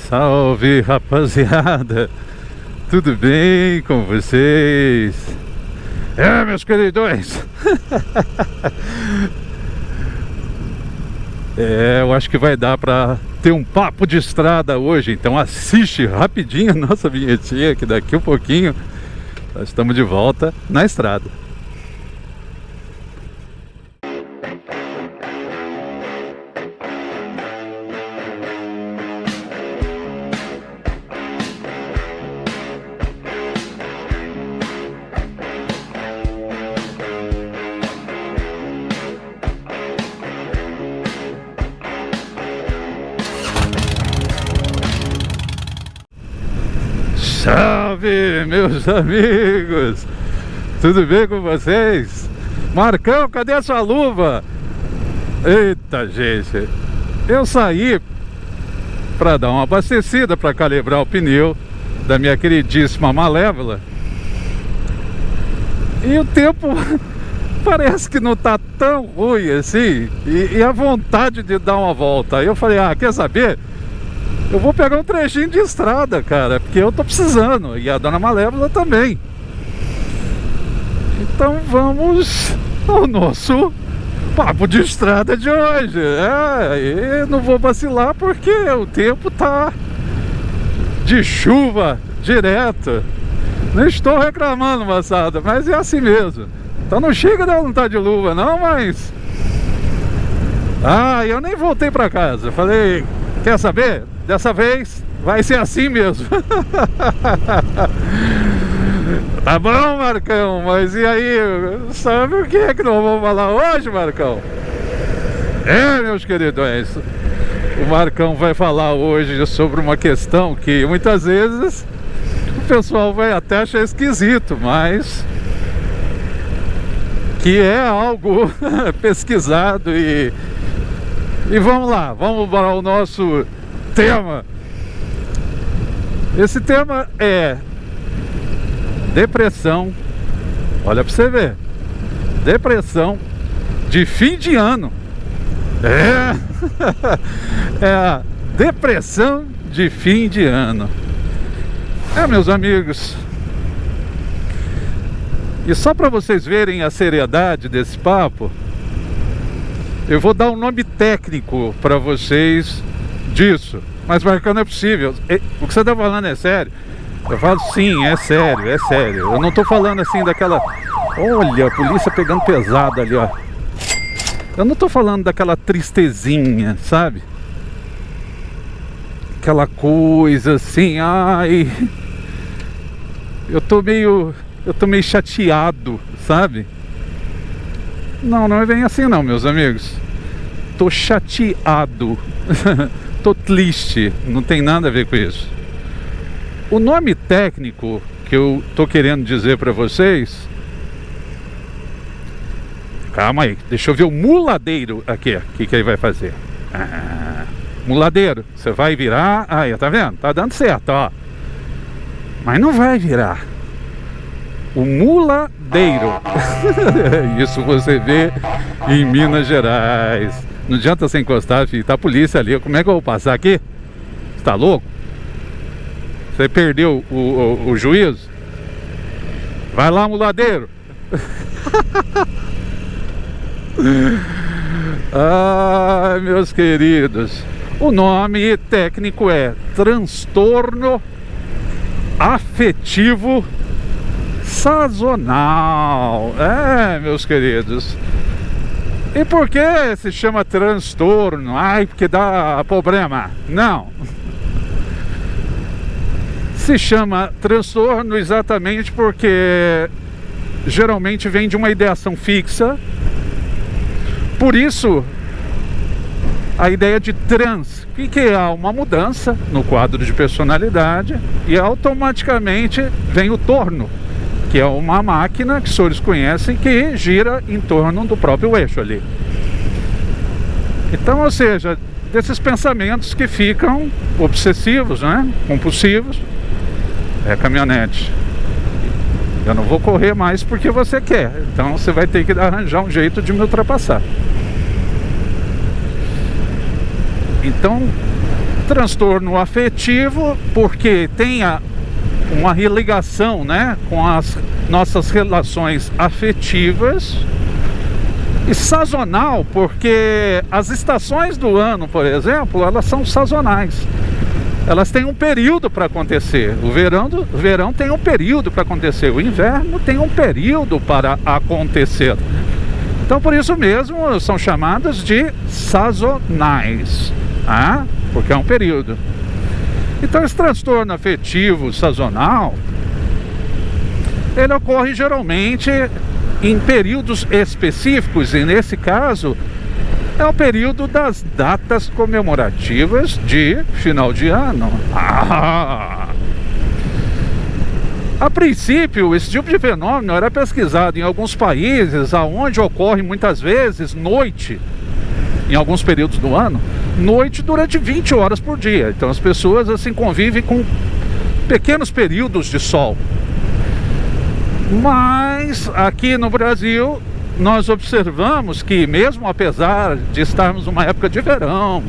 Salve, rapaziada! Tudo bem com vocês? Meus queridões! Eu acho que vai dar pra ter um papo de estrada hoje. Então assiste rapidinho a nossa vinhetinha, que daqui a pouquinho nós estamos de volta na estrada. Salve, meus amigos! Tudo bem com vocês? Marcão, cadê a sua luva? Eita, gente! Eu saí para dar uma abastecida, para calibrar o pneu da minha queridíssima Malévola. E o tempo parece que não tá tão ruim assim. E a vontade de dar uma volta. Aí eu falei, quer saber? Eu vou pegar um trechinho de estrada, cara, porque eu tô precisando, e a dona Malévola também. Então vamos ao nosso papo de estrada de hoje. E não vou vacilar porque o tempo tá de chuva direto. Não estou reclamando, moçada, mas é assim mesmo. Então não chega de eu não estar de luva não, mas... eu nem voltei pra casa. Falei, quer saber? Dessa vez vai ser assim mesmo. Tá bom, Marcão, mas e aí? Sabe o que é que nós vamos falar hoje, Marcão? Meus queridões, o Marcão vai falar hoje sobre uma questão que muitas vezes o pessoal vai até achar esquisito, mas que é algo pesquisado e vamos lá, vamos para o nosso tema. Esse tema é depressão. Olha pra você ver, depressão de fim de ano. É a depressão de fim de ano. Meus amigos, e só para vocês verem a seriedade desse papo, eu vou dar um nome técnico para vocês disso. Mas Marcão, não é possível. O que você tá falando é sério? Eu falo, sim, é sério, é sério. Eu não tô falando assim daquela... Olha, a polícia pegando pesado ali, ó. Eu não tô falando daquela tristezinha, sabe? Aquela coisa assim, eu tô meio chateado, sabe? Não é bem assim não, meus amigos. Tô chateado. Tô triste, não tem nada a ver com isso. O nome técnico que eu tô querendo dizer para vocês... Calma aí, deixa eu ver o muladeiro aqui. O que ele vai fazer? Muladeiro, você vai virar... Aí, tá vendo? Tá dando certo, ó. Mas não vai virar. O muladeiro. Isso você vê em Minas Gerais. Não adianta você encostar, filho. Tá a polícia ali. Como é que eu vou passar aqui? Você tá louco? Você perdeu o juízo? Vai lá, muladeiro. Meus queridos, o nome técnico é transtorno afetivo sazonal. Meus queridos. E por que se chama transtorno? Porque dá problema. Não. Se chama transtorno exatamente porque geralmente vem de uma ideação fixa. Por isso, a ideia de trans, que é uma mudança no quadro de personalidade, e automaticamente vem o torno, que é uma máquina que os senhores conhecem que gira em torno do próprio eixo ali. Então, ou seja, desses pensamentos que ficam obsessivos, né? Compulsivos. Caminhonete, eu não vou correr mais porque você quer, então você vai ter que arranjar um jeito de me ultrapassar. Então, Transtorno afetivo, porque tem uma ligação, né, com as nossas relações afetivas. E sazonal, porque as estações do ano, por exemplo, elas são sazonais. Elas têm um período para acontecer. O verão tem um período para acontecer. O inverno tem um período para acontecer. Então, por isso mesmo, são chamadas de sazonais, tá? Porque é um período. Então, esse transtorno afetivo sazonal, ele ocorre geralmente em períodos específicos, e nesse caso é o período das datas comemorativas de final de ano. A princípio, esse tipo de fenômeno era pesquisado em alguns países onde ocorre muitas vezes noite, em alguns períodos do ano, noite durante 20 horas por dia. Então as pessoas assim convivem com pequenos períodos de sol. Mas aqui no Brasil nós observamos que, mesmo apesar de estarmos numa época de verão,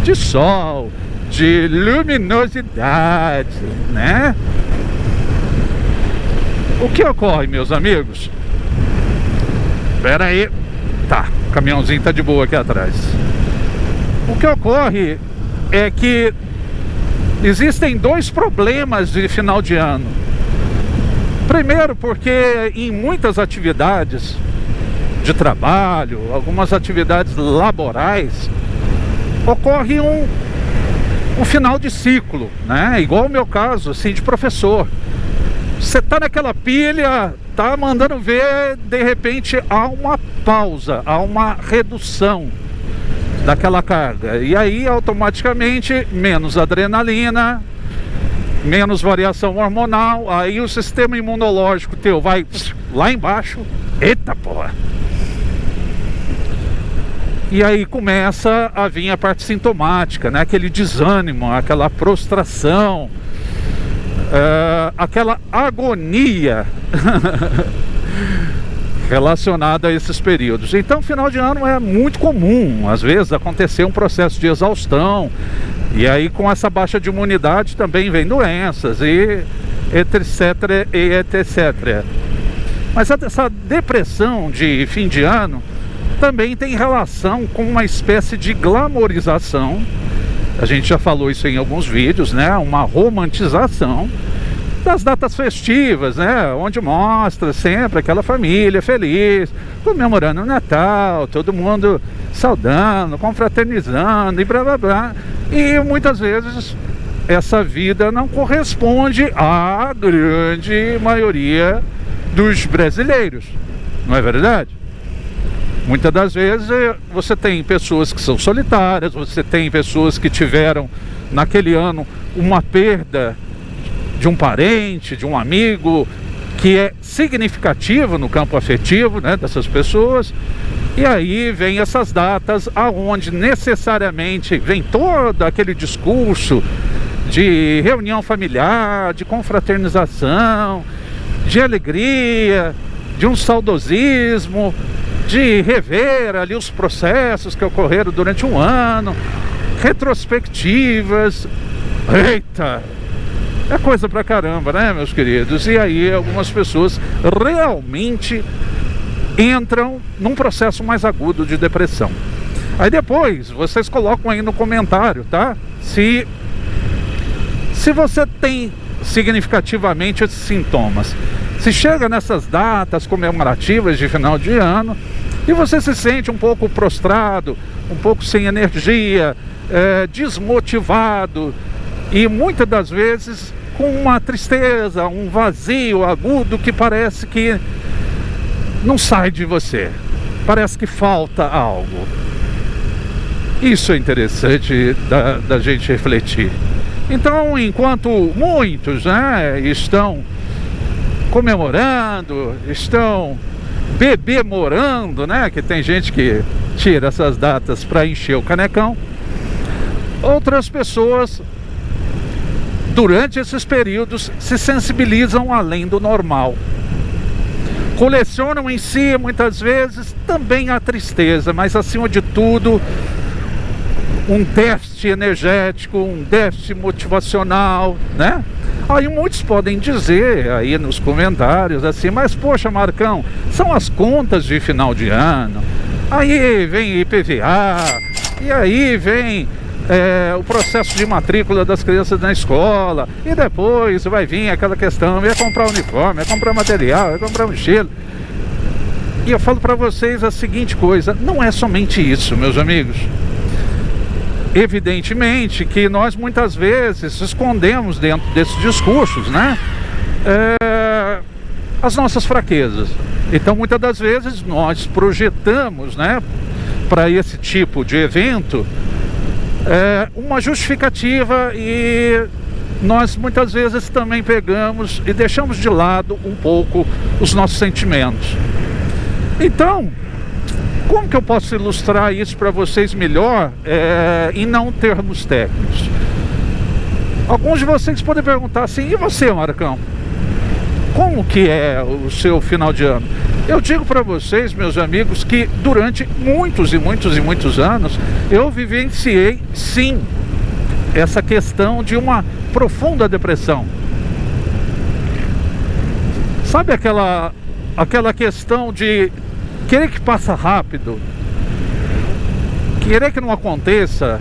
de sol, de luminosidade, né? O que ocorre, meus amigos? Espera aí. Tá, o caminhãozinho tá de boa aqui atrás. O que ocorre é que existem dois problemas de final de ano. Primeiro, porque em muitas atividades de trabalho, algumas atividades laborais, ocorre um final de ciclo, né? Igual o meu caso, assim, de professor. Você tá naquela pilha, tá mandando ver, de repente há uma pausa, há uma redução daquela carga. E aí, automaticamente, menos adrenalina, menos variação hormonal, aí o sistema imunológico teu vai lá embaixo. Eita porra! E aí começa a vir a parte sintomática, né? Aquele desânimo, aquela prostração, aquela agonia relacionada a esses períodos. Então, final de ano é muito comum, às vezes, acontecer um processo de exaustão. E aí, com essa baixa de imunidade, também vem doenças e etc, e etc. Mas essa depressão de fim de ano também tem relação com uma espécie de glamorização. A gente já falou isso em alguns vídeos, né? Uma romantização das datas festivas, né? Onde mostra sempre aquela família feliz, comemorando o Natal, todo mundo saudando, confraternizando e blá blá blá. E muitas vezes essa vida não corresponde à grande maioria dos brasileiros, não é verdade? Muitas das vezes você tem pessoas que são solitárias, você tem pessoas que tiveram naquele ano uma perda de um parente, de um amigo, que é significativo no campo afetivo, né, dessas pessoas. E aí vem essas datas aonde necessariamente vem todo aquele discurso de reunião familiar, de confraternização, de alegria, de um saudosismo, de rever ali os processos que ocorreram durante um ano, retrospectivas. Eita! É coisa pra caramba, né, meus queridos? E aí algumas pessoas realmente entram num processo mais agudo de depressão. Aí depois vocês colocam aí no comentário, tá? Se você tem significativamente esses sintomas, se chega nessas datas comemorativas de final de ano e você se sente um pouco prostrado, um pouco sem energia, desmotivado e muitas das vezes com uma tristeza, um vazio agudo que parece que não sai de você, parece que falta algo. Isso é interessante da gente refletir. Então, enquanto muitos, né, estão comemorando, estão bebemorando, né, que tem gente que tira essas datas para encher o canecão, outras pessoas durante esses períodos se sensibilizam além do normal. Colecionam em si, muitas vezes, também a tristeza, mas acima de tudo, um déficit energético, um déficit motivacional, né? Aí muitos podem dizer aí nos comentários assim, mas poxa, Marcão, são as contas de final de ano, aí vem IPVA, e aí vem o processo de matrícula das crianças na escola, e depois vai vir aquela questão, vai comprar uniforme, vai comprar material, vai comprar mochila. E eu falo para vocês a seguinte coisa, não é somente isso, meus amigos. Evidentemente que nós muitas vezes escondemos dentro desses discursos, né, as nossas fraquezas. Então muitas das vezes nós projetamos, né, para esse tipo de evento uma justificativa, e nós muitas vezes também pegamos e deixamos de lado um pouco os nossos sentimentos. Então, como que eu posso ilustrar isso para vocês melhor em não termos técnicos? Alguns de vocês podem perguntar assim, e você, Marcão? Como que é o seu final de ano? Eu digo para vocês, meus amigos, que durante muitos e muitos e muitos anos eu vivenciei, sim, essa questão de uma profunda depressão. Sabe aquela questão de querer que passa rápido, querer que não aconteça,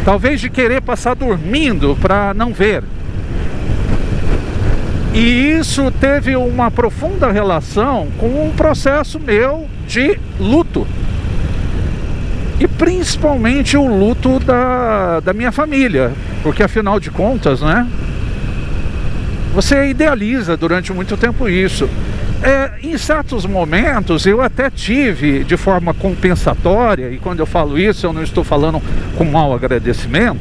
talvez de querer passar dormindo para não ver. E isso teve uma profunda relação com um processo meu de luto. E principalmente o luto da minha família. Porque afinal de contas, né, você idealiza durante muito tempo isso. Em certos momentos eu até tive de forma compensatória, e quando eu falo isso eu não estou falando com mau agradecimento,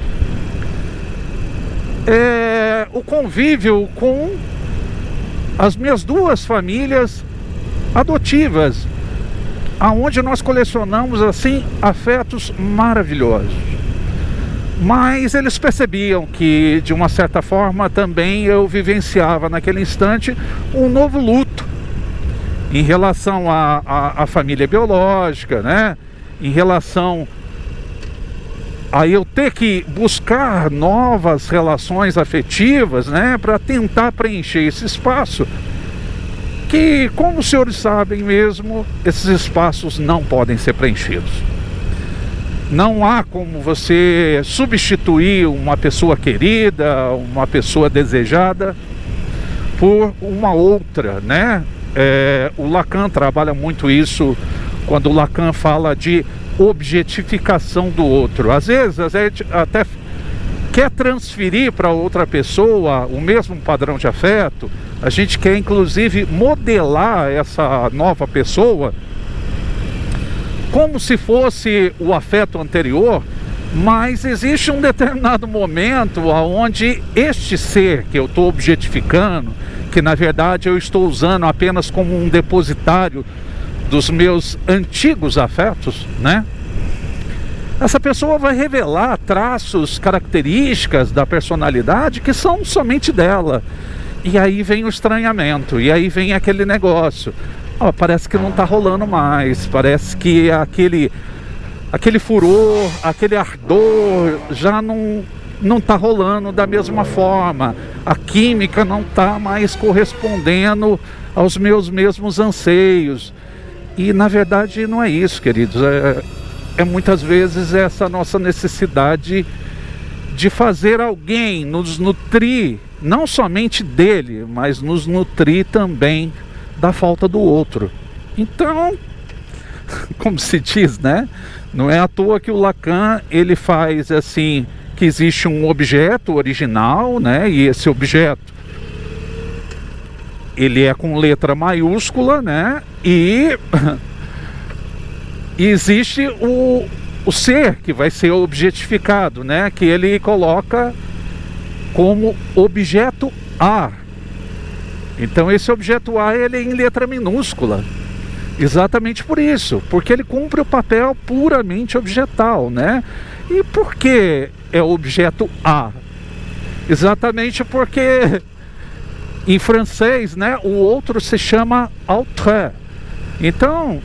o convívio com as minhas duas famílias adotivas, aonde nós colecionamos assim afetos maravilhosos. Mas eles percebiam que de uma certa forma também eu vivenciava naquele instante um novo luto em relação à família biológica, né? Em relação a eu ter que buscar novas relações afetivas, né, para tentar preencher esse espaço, que, como os senhores sabem mesmo, esses espaços não podem ser preenchidos. Não há como você substituir uma pessoa querida, uma pessoa desejada por uma outra, né? O Lacan trabalha muito isso quando o Lacan fala de objetificação do outro. Às vezes a gente até quer transferir para outra pessoa o mesmo padrão de afeto, a gente quer inclusive modelar essa nova pessoa como se fosse o afeto anterior, mas existe um determinado momento onde este ser que eu estou objetificando, que na verdade eu estou usando apenas como um depositário dos meus antigos afetos, né? Essa pessoa vai revelar traços, características da personalidade que são somente dela. E aí vem o estranhamento, e aí vem aquele negócio. Parece que não está rolando mais, parece que aquele furor, aquele ardor já não está rolando da mesma forma. A química não está mais correspondendo aos meus mesmos anseios. E na verdade não é isso, queridos. É muitas vezes essa nossa necessidade de fazer alguém nos nutrir, não somente dele, mas nos nutrir também da falta do outro. Então, como se diz, né? Não é à toa que o Lacan, ele faz assim, que existe um objeto original, né? E esse objeto, ele é com letra maiúscula, né? E existe o ser que vai ser objetificado, né? Que ele coloca como objeto A. Então esse objeto A, ele é em letra minúscula. Exatamente por isso, porque ele cumpre o papel puramente objetal, né? E por que é objeto A? Exatamente porque em francês, né, o outro se chama autre. Então,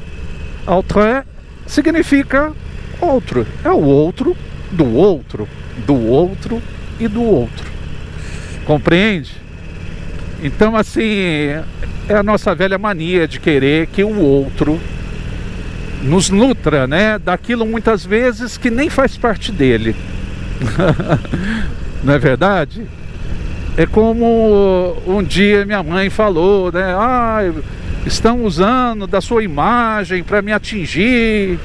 autre significa outro. É o outro do outro e do outro. Compreende? Então, assim, é a nossa velha mania de querer que o outro nos nutra, né, daquilo muitas vezes que nem faz parte dele. Não é verdade? É como um dia minha mãe falou, né? Estão usando da sua imagem para me atingir,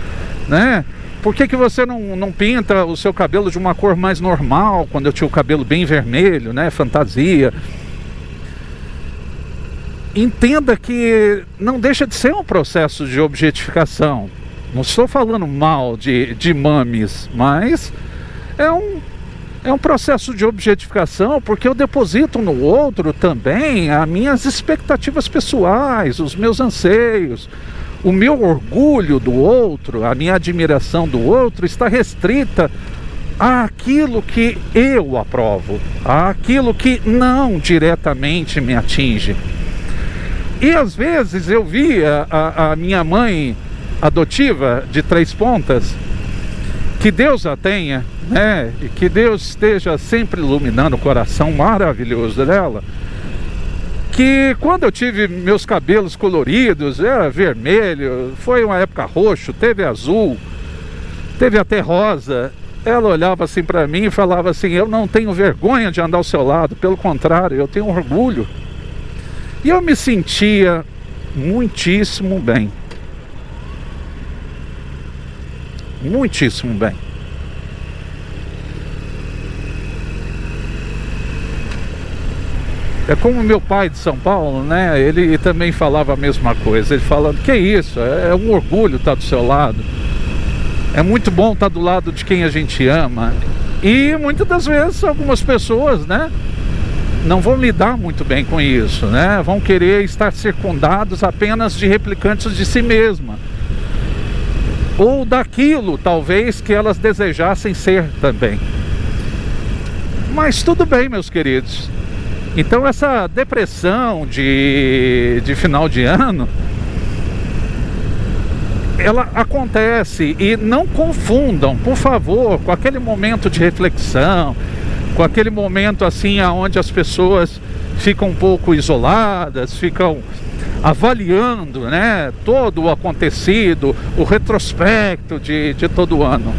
né? Por que você não pinta o seu cabelo de uma cor mais normal, quando eu tinha o cabelo bem vermelho, né? Fantasia. Entenda que não deixa de ser um processo de objetificação. Não estou falando mal de mames, mas é um processo de objetificação, porque eu deposito no outro também as minhas expectativas pessoais, os meus anseios. O meu orgulho do outro, a minha admiração do outro está restrita àquilo que eu aprovo, àquilo que não diretamente me atinge. E às vezes eu via a minha mãe adotiva de Três Pontas, que Deus a tenha, né? E que Deus esteja sempre iluminando o coração maravilhoso dela. Que quando eu tive meus cabelos coloridos, era vermelho, foi uma época roxo, teve azul, teve até rosa. Ela olhava assim para mim e falava assim: eu não tenho vergonha de andar ao seu lado, pelo contrário, eu tenho orgulho. E eu me sentia muitíssimo bem. Muitíssimo bem. É como meu pai de São Paulo, né? Ele também falava a mesma coisa. Ele falava: que isso? É um orgulho estar do seu lado. É muito bom estar do lado de quem a gente ama. E muitas das vezes algumas pessoas, né, não vão lidar muito bem com isso, né? Vão querer estar circundados apenas de replicantes de si mesma, ou daquilo, talvez, que elas desejassem ser também. Mas tudo bem, meus queridos. Então essa depressão de final de ano, ela acontece, e não confundam, por favor, com aquele momento de reflexão, com aquele momento assim onde as pessoas ficam um pouco isoladas, ficam avaliando, né, todo o acontecido, o retrospecto de todo o ano.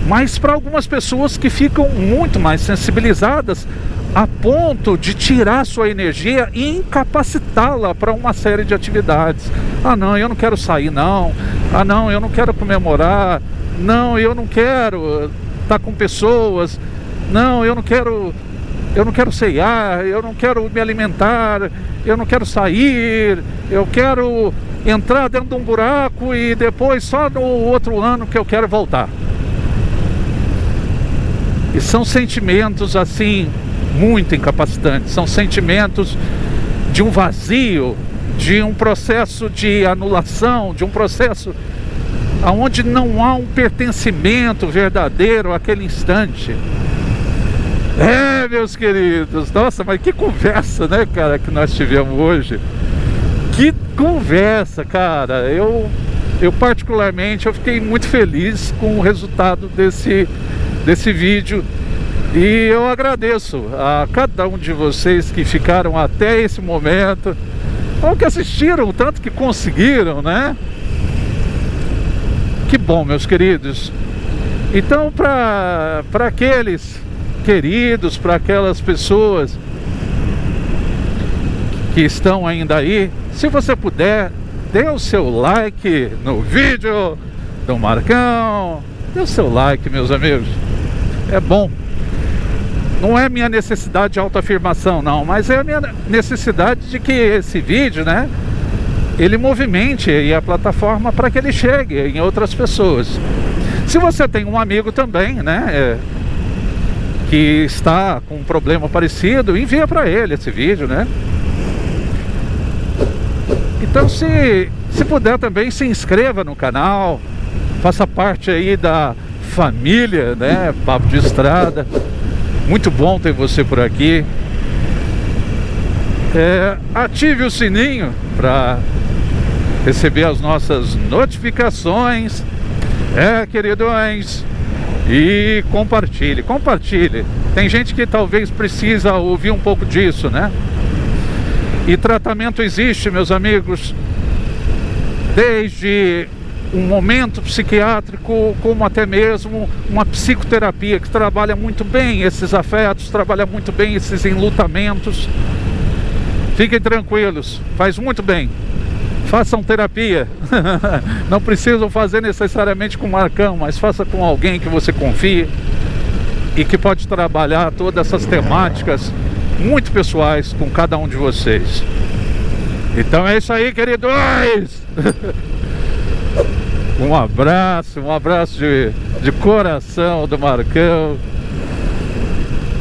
Mas para algumas pessoas que ficam muito mais sensibilizadas a ponto de tirar sua energia e incapacitá-la para uma série de atividades. Não, eu não quero sair não. Não, eu não quero comemorar. Não, eu não quero estar com pessoas. Não, eu não quero ceiar, eu não quero me alimentar, eu não quero sair, eu quero entrar dentro de um buraco e depois só no outro ano que eu quero voltar. E são sentimentos assim muito incapacitantes, são sentimentos de um vazio, de um processo de anulação, de um processo onde não há um pertencimento verdadeiro àquele instante. Meus queridos, nossa, mas que conversa, né, cara, que nós tivemos hoje. Que conversa, cara. Eu particularmente, eu fiquei muito feliz com o resultado desse vídeo. E eu agradeço a cada um de vocês que ficaram até esse momento, ou que assistiram, tanto que conseguiram, né? Que bom, meus queridos. Então, para aqueles queridos, para aquelas pessoas que estão ainda aí, se você puder, dê o seu like no vídeo do Marcão. Dê o seu like, meus amigos. É bom. Não é minha necessidade de autoafirmação, não, mas é a minha necessidade de que esse vídeo, né, ele movimente e a plataforma para que ele chegue em outras pessoas. Se você tem um amigo também, né, que está com um problema parecido, envia para ele esse vídeo, né? Então, se puder também, se inscreva no canal, faça parte aí da família, né, Papo de Estrada. Muito bom ter você por aqui. Ative o sininho para receber as nossas notificações. Queridões, E compartilhe, compartilhe. Tem gente que talvez precisa ouvir um pouco disso, né? E tratamento existe, meus amigos, desde um momento psiquiátrico, como até mesmo uma psicoterapia que trabalha muito bem esses afetos, trabalha muito bem esses enlutamentos. Fiquem tranquilos, faz muito bem. Façam terapia. Não precisam fazer necessariamente com o Marcão, mas faça com alguém que você confie e que pode trabalhar todas essas temáticas muito pessoais com cada um de vocês. Então é isso aí, queridos. Um abraço de coração do Marcão.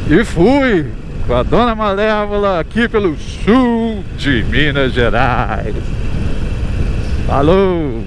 E fui com a Dona Malévola aqui pelo sul de Minas Gerais. Falou!